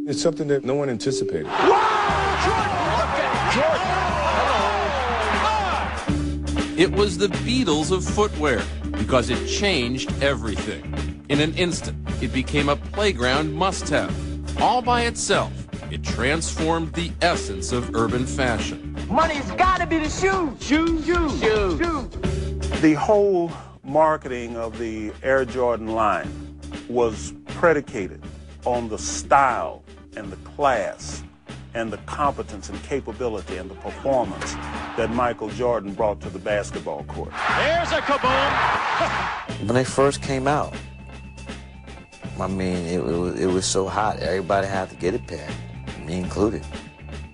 It's something that no one anticipated. It was the Beatles of footwear because it changed everything. In an instant, it became a playground must-have. All by itself, it transformed the essence of urban fashion. Money's gotta be the shoes. Shoes. The whole marketing of the Air Jordan line was predicated on the style and the class and the competence and capability and the performance that Michael Jordan brought to the basketball court. There's a kaboom! When they first came out, I mean, it was so hot. Everybody had to get a pair, me included.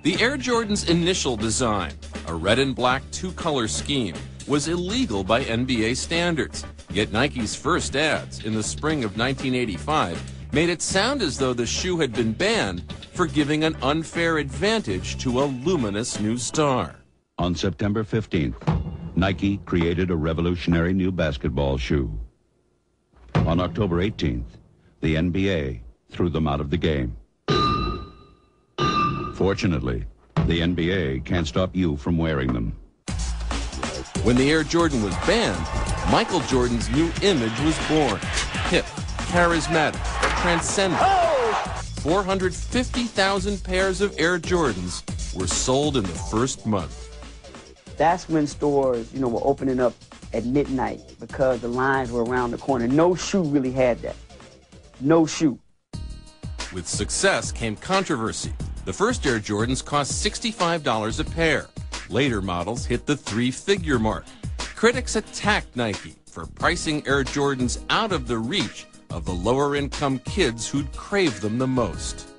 The Air Jordan's initial design, a red and black two-color scheme, was illegal by NBA standards. Yet Nike's first ads in the spring of 1985 made it sound as though the shoe had been banned for giving an unfair advantage to a luminous new star. On September 15th, Nike created a revolutionary new basketball shoe. On October 18th, the NBA threw them out of the game. Fortunately, the NBA can't stop you from wearing them. When the Air Jordan was banned, Michael Jordan's new image was born. Hip, charismatic, transcendent. 450,000 pairs of Air Jordans were sold in the first month. That's when stores, were opening up at midnight because the lines were around the corner. No shoe really had that. No shoe. With success came controversy. The first Air Jordans cost $65 a pair. Later models hit the three-figure mark. Critics attacked Nike for pricing Air Jordans out of the reach of the lower-income kids who'd crave them the most.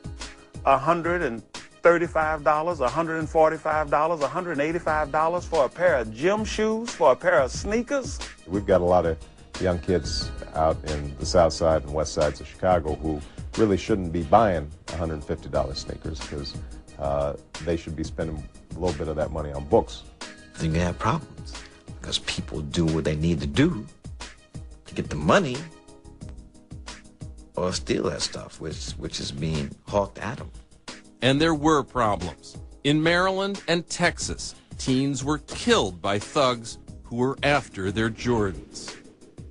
$135, $145, $185 for a pair of gym shoes, for a pair of sneakers? We've got a lot of young kids out in the south side and west sides of Chicago who really shouldn't be buying $150 sneakers because they should be spending a little bit of that money on books. I think they have problems because people do what they need to do to get the money or steal that stuff, which is being hawked at them. And there were problems. In Maryland and Texas, teens were killed by thugs who were after their Jordans.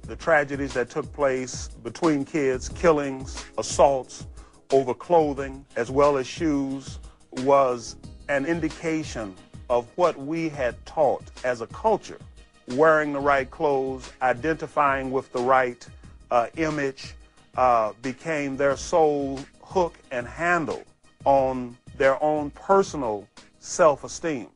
The tragedies that took place between kids, killings, assaults over clothing, as well as shoes, was an indication of what we had taught as a culture. Wearing the right clothes, identifying with the right image, became their sole hook and handle on their own personal self-esteem.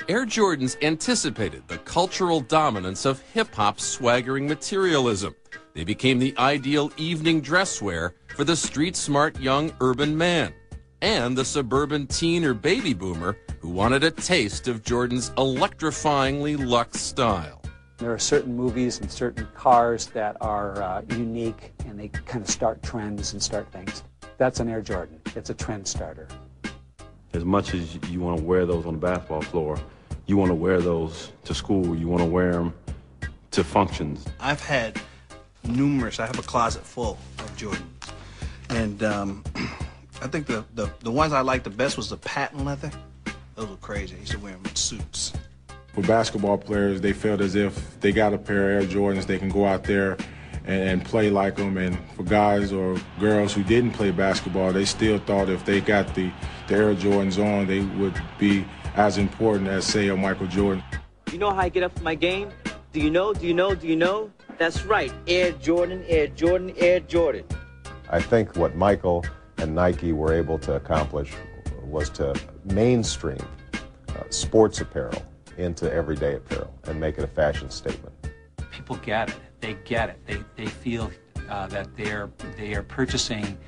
Air Jordans anticipated the cultural dominance of hip-hop's swaggering materialism. They became the ideal evening dress wear for the street-smart young urban man and the suburban teen or baby boomer who wanted a taste of Jordan's electrifyingly luxe style. There are certain movies and certain cars that are unique, and they kind of start trends and start things. That's an Air Jordan. It's a trend starter. As much as you want to wear those on the basketball floor, you want to wear those to school, you want to wear them to functions. I've had numerous, I have a closet full of Jordans. And I think the ones I liked the best was the patent leather. Those were crazy. I used to wear them in suits. For basketball players, they felt as if they got a pair of Air Jordans, they can go out there and play like them. And for guys or girls who didn't play basketball, they still thought if they got the Air Jordans on, they would be as important as, say, a Michael Jordan. You know how I get up for my game? Do you know? That's right. Air Jordan, Air Jordan, Air Jordan. I think what Michael and Nike were able to accomplish was to mainstream sports apparel into everyday apparel and make it a fashion statement. People get it. They get it. They feel that they are purchasing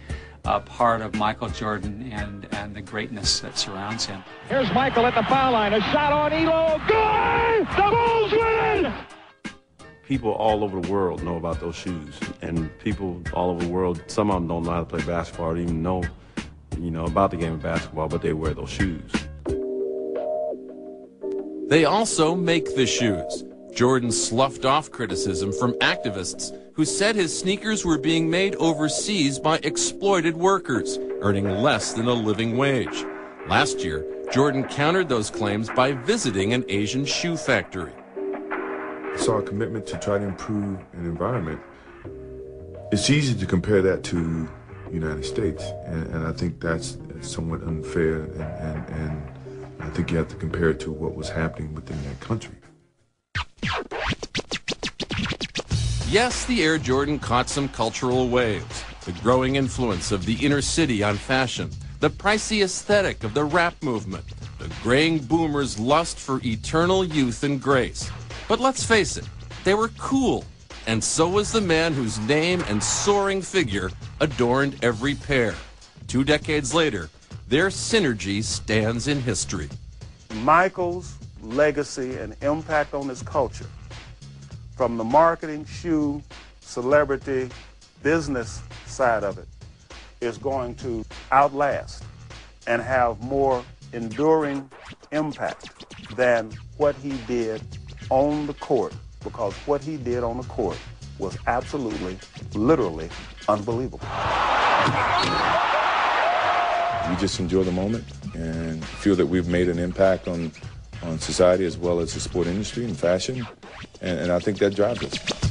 part of Michael Jordan and the greatness that surrounds him. Here's Michael at the foul line. A shot on Elo. Good! The Bulls win! People all over the world know about those shoes, and people all over the world, some of them don't know how to play basketball or even know, about the game of basketball, but they wear those shoes. They also make the shoes. Jordan sloughed off criticism from activists who said his sneakers were being made overseas by exploited workers, earning less than a living wage. Last year, Jordan countered those claims by visiting an Asian shoe factory. I saw a commitment to try to improve an environment. It's easy to compare that to the United States, and I think that's somewhat unfair, and I think you have to compare it to what was happening within that country. Yes, the Air Jordan caught some cultural waves. The growing influence of the inner city on fashion, the pricey aesthetic of the rap movement, the graying boomers' lust for eternal youth and grace. But let's face it, they were cool. And so was the man whose name and soaring figure adorned every pair. 2 decades later, their synergy stands in history. Michael's legacy and impact on his culture, from the marketing, shoe, celebrity, business side of it, is going to outlast and have more enduring impact than what he did on the court, because what he did on the court was absolutely, literally unbelievable. We just enjoy the moment and feel that we've made an impact on society as well as the sport industry and fashion, and I think that drives us.